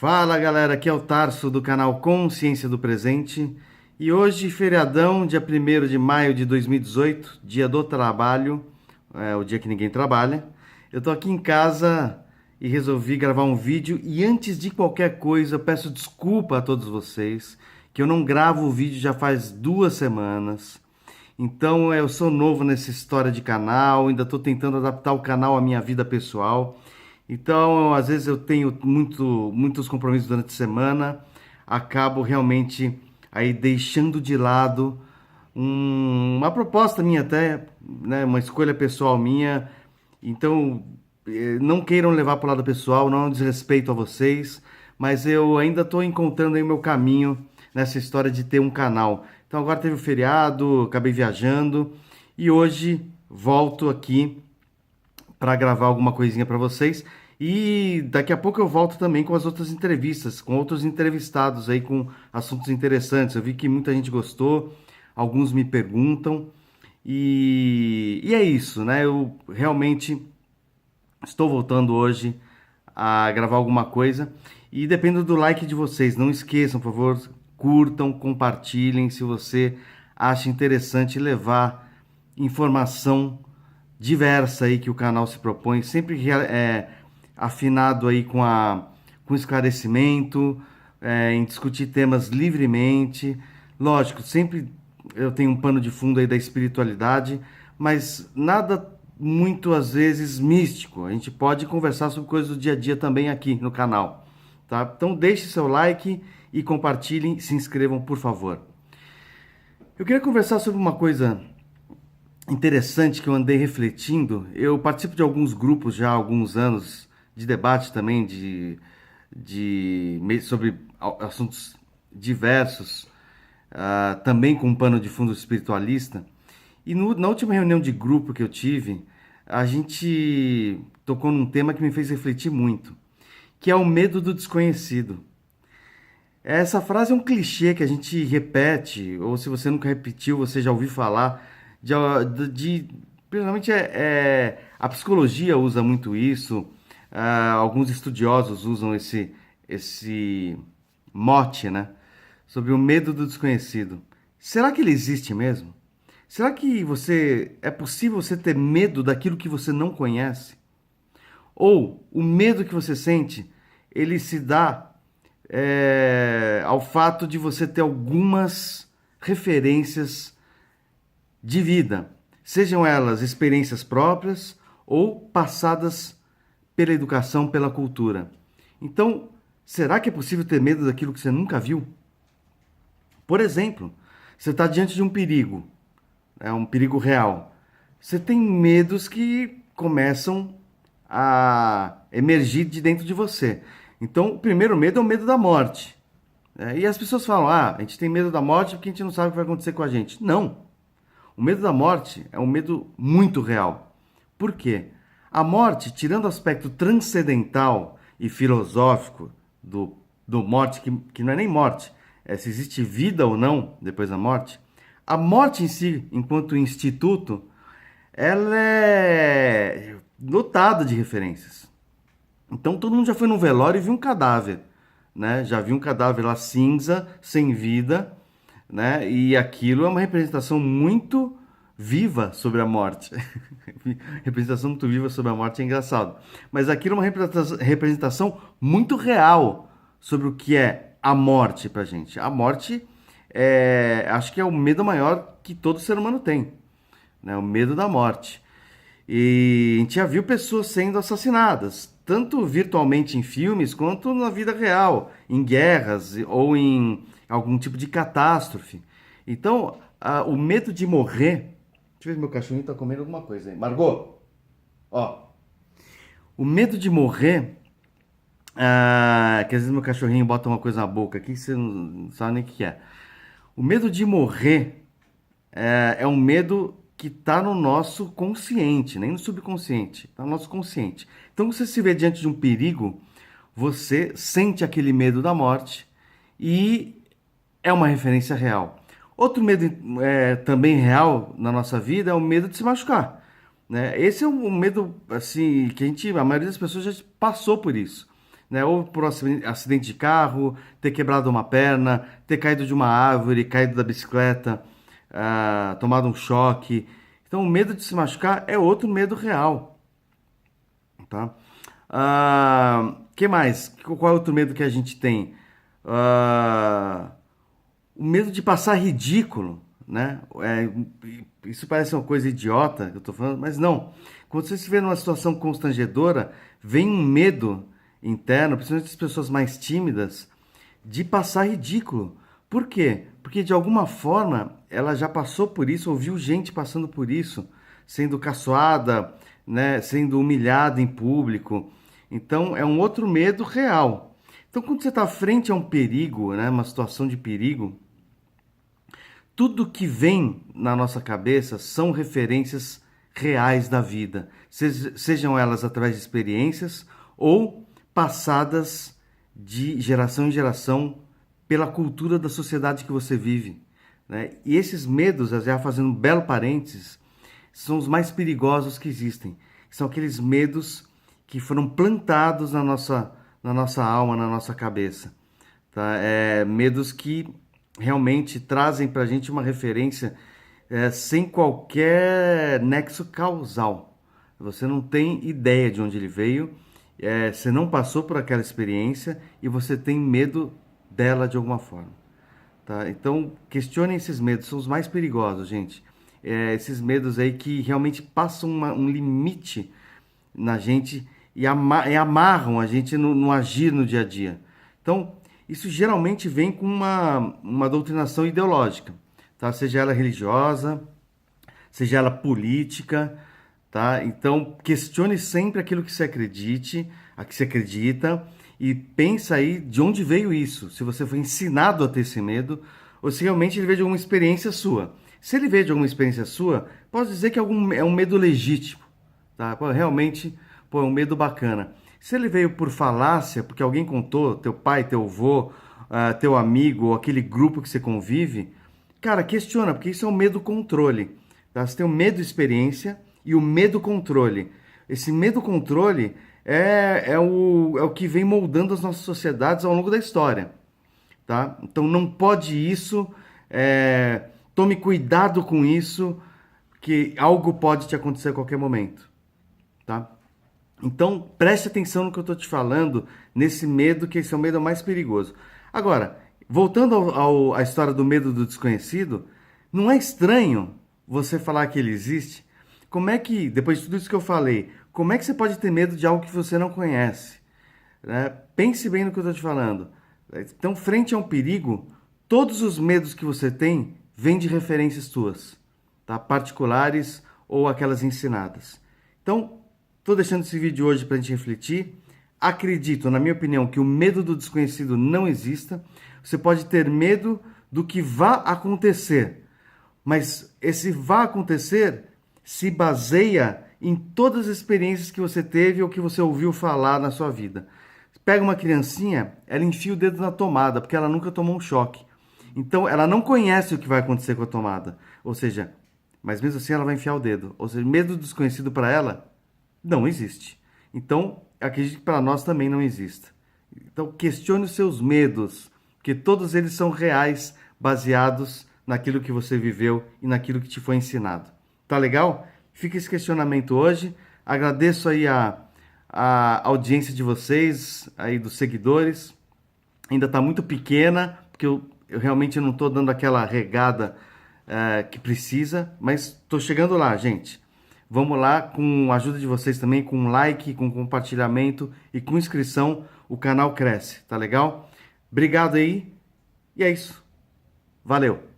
Fala galera, aqui é o Tarso do canal Consciência do Presente e hoje, feriadão, dia 1º de maio de 2018, dia do trabalho, é o dia que ninguém trabalha. Eu tô aqui em casa e resolvi gravar um vídeo e antes de qualquer coisa, eu peço desculpa a todos vocês que eu não gravo o vídeo já faz 2 semanas. Então eu sou novo nessa história de canal, ainda estou tentando adaptar o canal à minha vida pessoal. Então, às vezes eu tenho muitos compromissos durante a semana, acabo realmente aí deixando de lado uma proposta minha até, né, uma escolha pessoal minha. Então, não queiram levar para o lado pessoal, não é um desrespeito a vocês, mas eu ainda estou encontrando aí o meu caminho nessa história de ter um canal. Então, agora teve o feriado, acabei viajando e hoje volto aqui para gravar alguma coisinha para vocês. E daqui a pouco eu volto também com as outras entrevistas, com outros entrevistados aí com assuntos interessantes. Eu vi que muita gente gostou, alguns me perguntam. E é isso, né? Eu realmente estou voltando hoje a gravar alguma coisa e dependo do like de vocês. Não esqueçam, por favor, curtam, compartilhem se você acha interessante levar informação diversa aí que o canal se propõe, sempre afinado aí com esclarecimento, em discutir temas livremente. Lógico, sempre eu tenho um pano de fundo aí da espiritualidade, mas nada muito às vezes místico. A gente pode conversar sobre coisas do dia a dia também aqui no canal, tá? Então deixe seu like e compartilhem, se inscrevam, por favor. Eu queria conversar sobre uma coisa interessante que eu andei refletindo. Eu participo de alguns grupos já há alguns anos de debate também sobre assuntos diversos, também com um pano de fundo espiritualista. E na última reunião de grupo que eu tive, a gente tocou num tema que me fez refletir muito, que é o medo do desconhecido. Essa frase é um clichê que a gente repete, ou se você nunca repetiu, você já ouviu falar, principalmente a psicologia usa muito isso, alguns estudiosos usam esse mote, né, sobre o medo do desconhecido. Será que ele existe mesmo? Será que é possível você ter medo daquilo que você não conhece? Ou o medo que você sente, ele se dá ao fato de você ter algumas referências de vida, sejam elas experiências próprias ou passadas pela educação, pela cultura. Então, será que é possível ter medo daquilo que você nunca viu? Por exemplo, você está diante de um perigo, é um perigo real. Você tem medos que começam a emergir de dentro de você. Então, o primeiro medo é o medo da morte. E as pessoas falam, a gente tem medo da morte porque a gente não sabe o que vai acontecer com a gente. Não. O medo da morte é um medo muito real. Por quê? A morte, tirando o aspecto transcendental e filosófico do morte, que não é nem morte, é se existe vida ou não depois da morte, a morte em si, enquanto instituto, ela é lotada de referências. Então todo mundo já foi num velório e viu um cadáver, né? Já viu um cadáver lá cinza, sem vida, né? E aquilo é uma representação muito viva sobre a morte. Representação muito viva sobre a morte é engraçado. Mas aquilo é uma representação muito real sobre o que é a morte pra gente. A morte acho que é o medo maior que todo ser humano tem, né? O medo da morte. E a gente já viu pessoas sendo assassinadas, tanto virtualmente em filmes, quanto na vida real, em guerras ou em algum tipo de catástrofe. Então, o medo de morrer... Deixa eu ver se meu cachorrinho está comendo alguma coisa aí. Margot, ó. O medo de morrer... que às vezes meu cachorrinho bota uma coisa na boca aqui que você não sabe nem o que é. O medo de morrer é um medo que está no nosso consciente, nem no subconsciente, está no nosso consciente. Então, você se vê diante de um perigo, você sente aquele medo da morte e é uma referência real. Outro medo também real na nossa vida é o medo de se machucar, né? Esse é um medo assim que a maioria das pessoas já passou por isso, né? Ou por um acidente de carro, ter quebrado uma perna, ter caído de uma árvore, caído da bicicleta, tomado um choque. Então, o medo de se machucar é outro medo real, tá? Que mais? Qual é outro medo que a gente tem? O medo de passar ridículo, né? Isso parece uma coisa idiota que eu tô falando, mas não. Quando você se vê numa situação constrangedora, vem um medo interno, principalmente as pessoas mais tímidas, de passar ridículo. Por quê? Porque de alguma forma ela já passou por isso, ouviu gente passando por isso, sendo caçoada, né? Sendo humilhada em público. Então é um outro medo real. Então, quando você está frente a um perigo, né, uma situação de perigo, tudo que vem na nossa cabeça são referências reais da vida, sejam elas através de experiências ou passadas de geração em geração pela cultura da sociedade que você vive, né? E esses medos, já fazendo um belo parênteses, são os mais perigosos que existem. São aqueles medos que foram plantados na nossa alma, na nossa cabeça, tá? Medos que realmente trazem para a gente uma referência sem qualquer nexo causal. Você não tem ideia de onde ele veio, você não passou por aquela experiência e você tem medo dela de alguma forma. Tá? Então, questionem esses medos, são os mais perigosos, gente. Esses medos aí que realmente passam um limite na gente e amarram a gente no agir no dia a dia. Então, isso geralmente vem com uma doutrinação ideológica, tá? Seja ela religiosa, seja ela política, tá? Então, questione sempre aquilo que você acredite, a que você acredita, e pensa aí de onde veio isso. Se você foi ensinado a ter esse medo, ou se realmente ele veio de alguma experiência sua. Se ele veio de alguma experiência sua, posso dizer que é um medo legítimo, tá? Pô, realmente, pô, é um medo bacana. Se ele veio por falácia, porque alguém contou, teu pai, teu avô, teu amigo, ou aquele grupo que você convive, cara, questiona, porque isso é o medo controle. Tá? Você tem o medo experiência e o medo controle. Esse medo controle é o que vem moldando as nossas sociedades ao longo da história. Tá? Então não pode isso, tome cuidado com isso, que algo pode te acontecer a qualquer momento. Tá? Então, preste atenção no que eu estou te falando, nesse medo, que esse é o medo mais perigoso. Agora, voltando à história do medo do desconhecido, não é estranho você falar que ele existe? Como é que, depois de tudo isso que eu falei, como é que você pode ter medo de algo que você não conhece? Pense bem no que eu estou te falando. Então, frente a um perigo, todos os medos que você tem vêm de referências tuas, tá? Particulares ou aquelas ensinadas. Então, estou deixando esse vídeo hoje para a gente refletir. Acredito, na minha opinião, que o medo do desconhecido não exista. Você pode ter medo do que vá acontecer, mas esse vá acontecer se baseia em todas as experiências que você teve ou que você ouviu falar na sua vida. Pega uma criancinha, ela enfia o dedo na tomada, porque ela nunca tomou um choque. Então, ela não conhece o que vai acontecer com a tomada. Ou seja, mas mesmo assim ela vai enfiar o dedo. Ou seja, medo do desconhecido para ela não existe. Então, acredito que para nós também não exista. Então, questione os seus medos, porque todos eles são reais, baseados naquilo que você viveu e naquilo que te foi ensinado. Tá legal? Fica esse questionamento hoje. Agradeço aí a audiência de vocês, aí dos seguidores. Ainda está muito pequena, porque eu realmente não estou dando aquela regada que precisa, mas estou chegando lá, gente. Vamos lá, com a ajuda de vocês também, com like, com compartilhamento e com inscrição, o canal cresce, tá legal? Obrigado aí, e é isso. Valeu!